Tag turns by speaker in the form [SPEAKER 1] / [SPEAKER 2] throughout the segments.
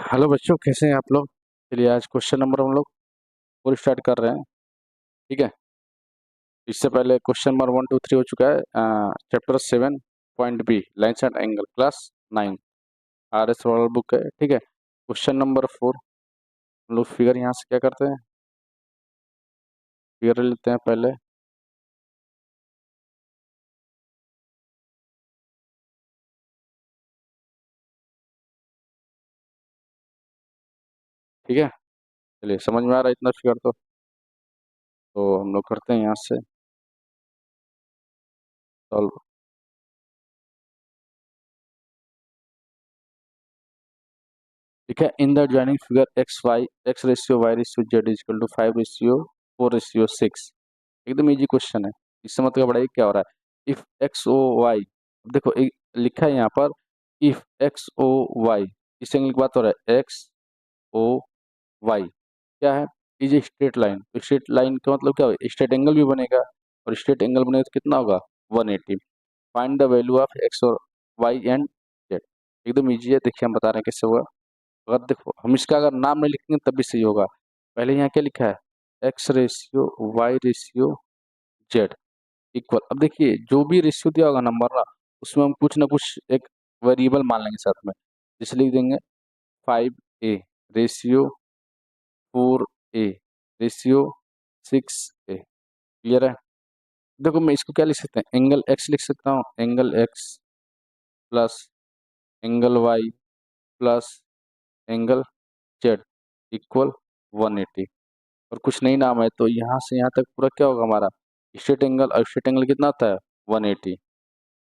[SPEAKER 1] Hello बच्चों, कैसे हैं आप लोग। चलिए आज क्वेश्चन नंबर हम लोग और स्टार्ट कर रहे हैं। ठीक है। इससे पहले क्वेश्चन नंबर 1 2 3 हो चुका है। Chapter 7 point B lines and angle class 9 RS वाला बुक है। ठीक है। क्वेश्चन नंबर 4 हम लोग फिगर यहाँ से क्या करते हैं, फिगर लेते हैं पहले। ठीक है। चलिए समझ में आ रहा है इतना फिगर तो हम लोग करते हैं यहाँ से सॉल्व। ठीक है। In the joining figure x ratio y ratio z is equal to 5:4:6। एकदम इजी क्वेश्चन है। इससे मतलब बड़ा क्या हो रहा है, इफ एक्स ओ वाई। देखो एक लिखा है यहाँ पर, इफ एक्स ओ वाई। इससे की बात हो रहा है एक्स ओ वाई क्या है, इज ए स्ट्रेट लाइन। तो स्ट्रेट लाइन का मतलब क्या होगा, स्ट्रेट एंगल भी बनेगा, और स्ट्रेट एंगल बनेगा तो कितना होगा 180। Find the value of x और वाई एंड जेड। एकदम ईजी है, देखिए हम बता रहे हैं कैसे होगा। अगर देखो हम इसका अगर नाम नहीं लिखेंगे तब भी सही होगा। पहले यहाँ क्या लिखा है, x ratio y ratio z equal. अब देखिए जो भी रेशियो दिया होगा नंबर ना, उसमें हम कुछ ना कुछ एक वेरिएबल मान लेंगे साथ में। जैसे लिख देंगे 5a ratio 4a ratio 6a। Clear है। देखो मैं इसको क्या लिख सकते हैं, एंगल एक्स लिख सकता हूँ, angle x plus angle y plus angle z equal 180। और कुछ नहीं नाम है तो यहाँ से यहाँ तक पूरा क्या होगा हमारा स्ट्रेट एंगल, और स्ट्रेट एंगल कितना होता है 180।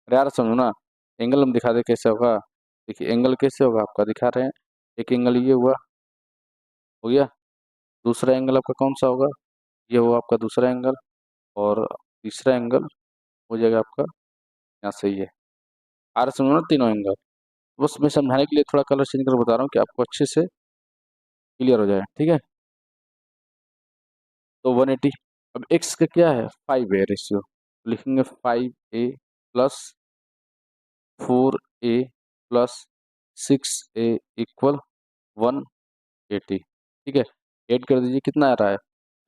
[SPEAKER 1] अरे यार समझो ना, एंगल हम दिखा दे कैसे होगा। देखिए एंगल कैसे होगा आपका दिखा रहे हैं। एक एंगल ये हुआ, हो गया। दूसरा एंगल आपका कौन सा होगा, ये हुआ आपका दूसरा एंगल। और तीसरा एंगल हो जाएगा आपका यहाँ से ये। आ रहा समझो ना तीनों एंगल। बस मैं समझाने के लिए थोड़ा कलर चेंज कर बता रहा हूँ कि आपको अच्छे से क्लियर हो जाए। ठीक है। तो 180। अब एक्स का क्या है 5a रेशियो, लिखेंगे 5a plus 4a plus 6a equal 180। ठीक है। ऐड कर दीजिए, कितना आ रहा है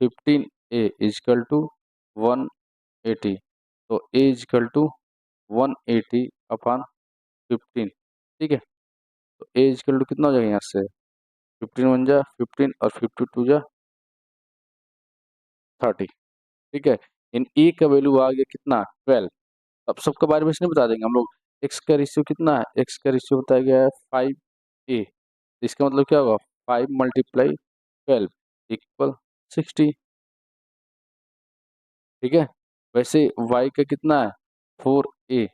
[SPEAKER 1] 15a इजकल टू 180। तो a इजकल टू 180 अपॉन 15। ठीक है। तो a इजकल टू कितना हो जाएगा यहाँ से 15 वन जा 15 और 52 जा 30। ठीक है। इन a का वैल्यू आ गया कितना 12। अब सबके बारे में इसने बता देंगे हम लोग। एक्स का रेशियो कितना है, एक्स का रेशियो बताया गया है 5a। इसका मतलब क्या होगा 5 × 12 इक्वल 60। ठीक है। वैसे y का कितना है 4a,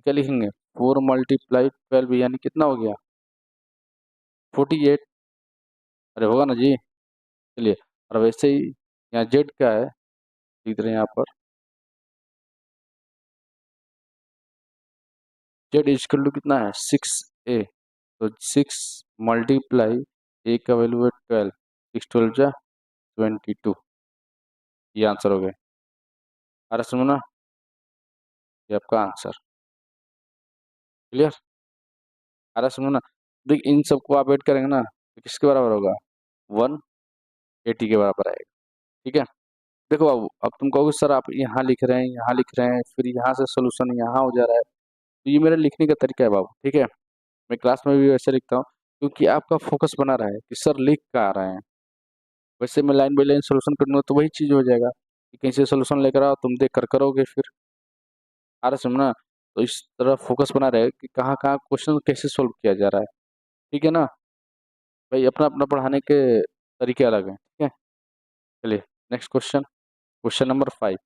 [SPEAKER 1] क्या लिखेंगे 4 × 12 यानी कितना हो गया 48। अरे होगा ना जी। चलिए। और वैसे ही यहाँ z का है, लिख रहे हैं यहाँ पर z इजकल टू कितना है 6a। तो 6 × a का वैल्यू है 12, 6 12 जा 22। ये आंसर हो गया। अरे सुनो ना, ये आपका आंसर। क्लियर। अरे सुनो ना, देख इन सबको आप ऐड करेंगे ना तो किसके बराबर होगा 180 के बराबर आएगा। ठीक है। देखो बाबू, अब तुम कहोगे सर आप यहाँ लिख रहे हैं यहाँ लिख रहे हैं फिर यहाँ से सोल्यूशन यहाँ हो जा रहा है। तो ये मेरा लिखने का तरीका है बाबू। ठीक है। मैं क्लास में भी वैसे लिखता हूँ क्योंकि आपका फोकस बना रहा है कि सर लिख का आ रहे हैं। वैसे मैं लाइन बाई लाइन सोल्यूशन करूंगा तो वही चीज हो जाएगा कि कहीं से सोल्यूशन लेकर आओ तुम देख कर करोगे फिर। आ रहा समझना। तो इस तरह फोकस बना रहे कि कहाँ कहाँ क्वेश्चन कैसे सोल्व किया जा रहा है। ठीक है ना भाई, अपना अपना पढ़ाने के तरीके अलग हैं। ठीक है। चलिए नेक्स्ट क्वेश्चन, क्वेश्चन नंबर 5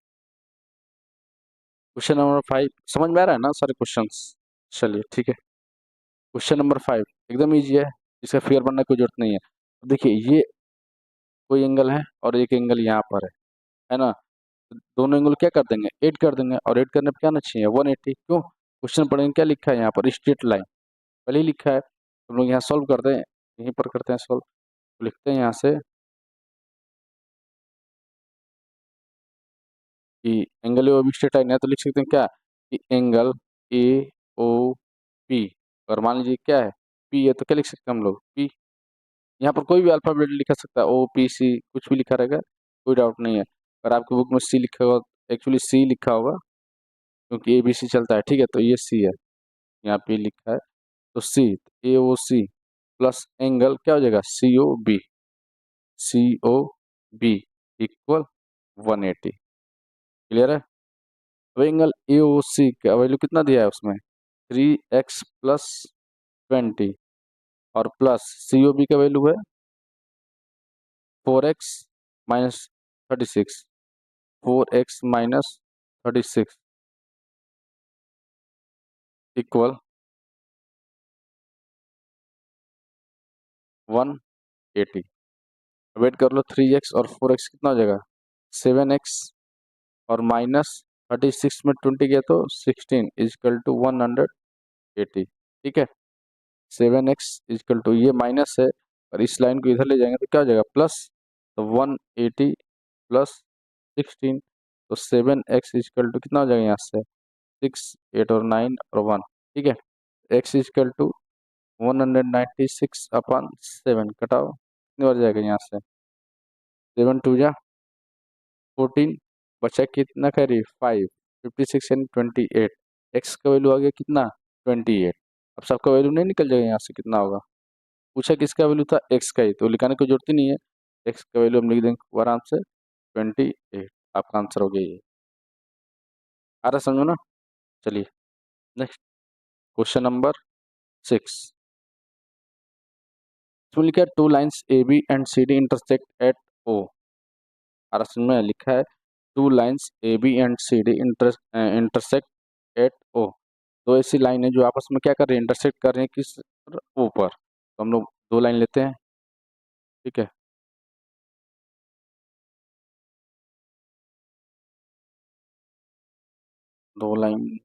[SPEAKER 1] समझ में आ रहा है ना सारे क्वेश्चंस। चलिए ठीक है। क्वेश्चन नंबर 5 एकदम इजी है, इसका फिगर बनने की कोई जरूरत नहीं है। देखिए ये कोई एंगल है और एक एंगल यहाँ पर है ना। दोनों एंगल क्या कर देंगे ऐड कर देंगे, और ऐड करने पर क्या आना चाहिए 180। क्यों, क्वेश्चन पढ़ेंगे क्या लिखा है यहाँ पर स्ट्रेट लाइन पहले ही लिखा है। हम लोग यहाँ सॉल्व करते हैं, यहीं पर करते हैं सॉल्व। लिखते हैं यहाँ से कि angle A O B straight line है, तो लिख सकते हैं क्या कि एंगल ए ओ पी। और मान लीजिए क्या है पी है, तो क्या लिख सकते हैं हम लोग पी। यहाँ पर कोई भी अल्फाबेट लिखा सकता है, ओ पी सी कुछ भी लिखा रहेगा, कोई डाउट नहीं है। और आपकी बुक में सी लिखा होगा, एक्चुअली सी लिखा होगा क्योंकि ए बी सी चलता है, ठीक है, तो ये सी है, यहाँ पे लिखा है, तो सी, ए ओ सी प्लस एंगल क्या हो जाएगा, सी ओ बी, सी ओ बी इक्वल 180। क्लियर है। अब एंगल ए ओ सी का वैल्यू कितना दिया है उसमें, 3x प्लस 20 और प्लस सी ओ बी का वैल्यू है 4x minus 36, 4x minus 36 equal 180। Wait कर लो, 3x और 4x कितना हो जाएगा, 7x और माइनस 36 में 20 गया तो 16 इजकल टू 180। ठीक है, 7x इजकल टू, ये माइनस है और इस लाइन को इधर ले जाएंगे तो क्या हो जाएगा प्लस, तो 180 प्लस 16, तो 7x इजकल टू कितना हो जाएगा यहाँ से 6 8 और 9 और 1। ठीक है, x इजकल टू 196 अपॉन 7 कटाओ कितनी बार जाएगा यहाँ से, 7 टू जा 14, बचा कितना कह रही 5, 56 एंड 28, एक्स का वैल्यू आ गया कितना 28। अब सबका वैल्यू नहीं निकल जाएगा यहाँ से, कितना होगा, पूछा किसका वैल्यू था, एक्स का ही, तो लिखाने की जरूरत ही नहीं है, एक्स का वैल्यू हम लिख देंगे आराम से 28। आपका आंसर हो गया ये। आ रहा समझो ना। चलिए नेक्स्ट, क्वेश्चन नंबर 6। इसमें लिखा है two lines A B and C D intersect at O. आ रहा समझ में, लिखा है two lines A B and C D intersect at O. दो ऐसी लाइन है जो आपस में क्या कर रही है, इंटरसेक्ट कर रही है किस ओ पर, तो हम लोग दो लाइन लेते हैं। ठीक है, दो लाइन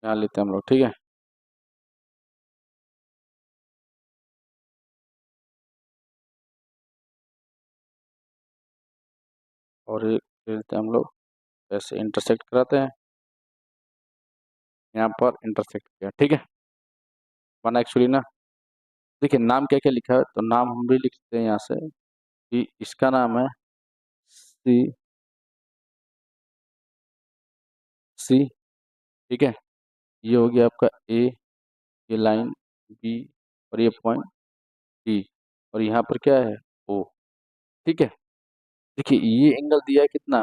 [SPEAKER 1] यहाँ लेते हैं हम लोग। ठीक है, और एक लेते हैं हम लोग, ऐसे इंटरसेक्ट कराते हैं, यहाँ पर इंटरसेक्ट किया। ठीक है, बना एक्चुअली ना, देखिए नाम क्या क्या लिखा है, तो नाम हम भी लिखते हैं यहाँ से कि इसका नाम है सी, सी। ठीक है, ये हो गया आपका ए, ये लाइन बी और ये पॉइंट डी, और यहाँ पर क्या है ओ। ठीक है, देखिए ये एंगल दिया है कितना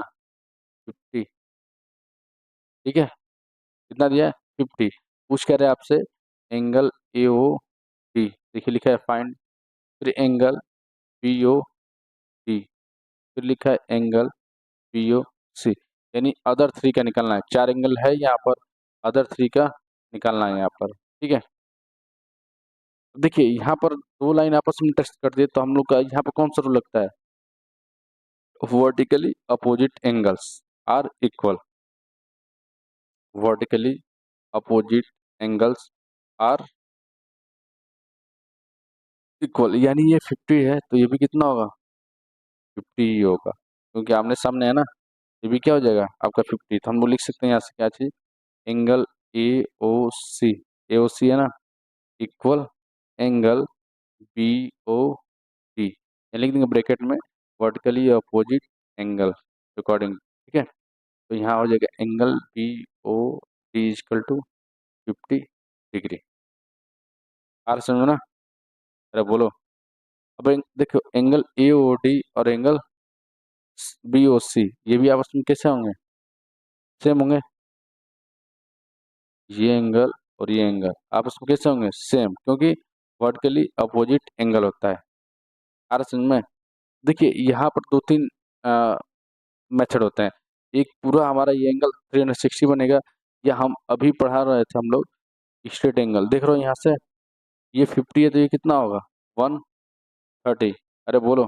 [SPEAKER 1] 50। ठीक है, कितना दिया है 50। पूछ कर रहे हैं आपसे एंगल ए ओ डी, देखिए लिखा है फाइंड, फिर एंगल बी ओ डी, फिर लिखा है एंगल पी ओ सी, यानी अदर थ्री का निकालना है, चार एंगल है यहाँ पर, अदर थ्री का निकालना है यहाँ पर। ठीक है, देखिए यहाँ पर दो लाइन आपस में टच कर दिए तो हम लोग का यहाँ पर कौन सा रूल लगता है, vertically opposite angles are equal, vertically opposite angles are equal, यानी ये 50 है तो ये भी कितना होगा 50 ही होगा, क्योंकि आमने सामने है ना, ये भी क्या हो जाएगा आपका 50। तो हम लोग लिख सकते हैं यहाँ से क्या चीज, एंगल ए ओ सी है ना, equal angle B O D, ये लिख देंगे ब्रैकेट में, वर्टिकली अपोजिट एंगल अकॉर्डिंग। ठीक है, तो यहाँ हो जाएगा angle B O D equal to 50 degree. आ रहा समझो ना, अरे बोलो। अब देखो एंगल ए ओ डी और एंगल बी ओ सी ये भी आपस में कैसे होंगे, सेम होंगे, ये एंगल और ये एंगल आपस में कैसे होंगे सेम, क्योंकि वर्टिकली अपोजिट एंगल होता है। आ रहा समझ में, देखिए यहाँ पर दो तीन मेथड होते हैं, एक पूरा हमारा ये एंगल 360 बनेगा, या हम अभी पढ़ा रहे थे हम लोग स्ट्रेट एंगल, देख रहे हो यहाँ से ये 50 है तो ये कितना होगा 130। अरे बोलो,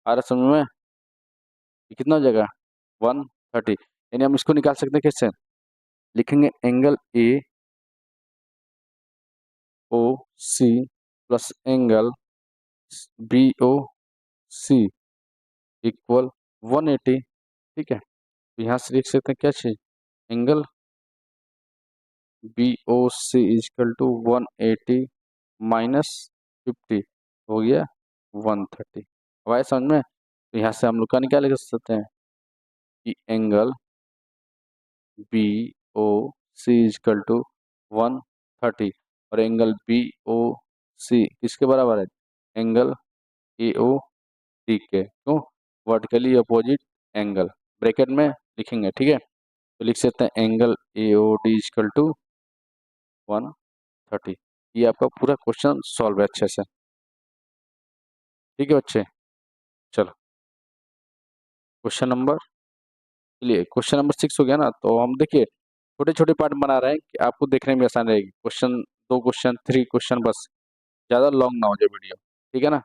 [SPEAKER 1] आ रहा समझ में, ये कितना हो जाएगा 130, यानी हम इसको निकाल सकते हैं कैसे, लिखेंगे angle A O C plus angle B O C equal 180। ठीक है, तो यहाँ से लिख सकते हैं क्या चीज, angle B O C equal to 180 minus 50 हो गया 130। अब आए समझ में? तो यहाँ से हम लोग का निकाल लिख सकते हैं कि angle B O C equal to 130 और एंगल बी ओ सी किसके बराबर है? एंगल ए ओ डी के। क्यों? वर्टिकली अपोजिट एंगल ब्रैकेट में लिखेंगे, ठीक है। तो लिख सकते हैं angle A O D equal to 130। ये आपका पूरा क्वेश्चन सॉल्व है अच्छे से, ठीक है बच्चे। चलो क्वेश्चन नंबर, चलिए क्वेश्चन नंबर 6 हो गया ना। तो हम देखिए छोटे छोटे पार्ट बना रहे हैं कि आपको देखने में आसान रहेगी। क्वेश्चन 2 क्वेश्चन 3 क्वेश्चन, बस ज़्यादा लॉन्ग ना हो जाए वीडियो, ठीक है ना।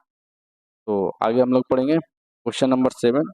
[SPEAKER 1] तो आगे हम लोग पढ़ेंगे क्वेश्चन नंबर 7।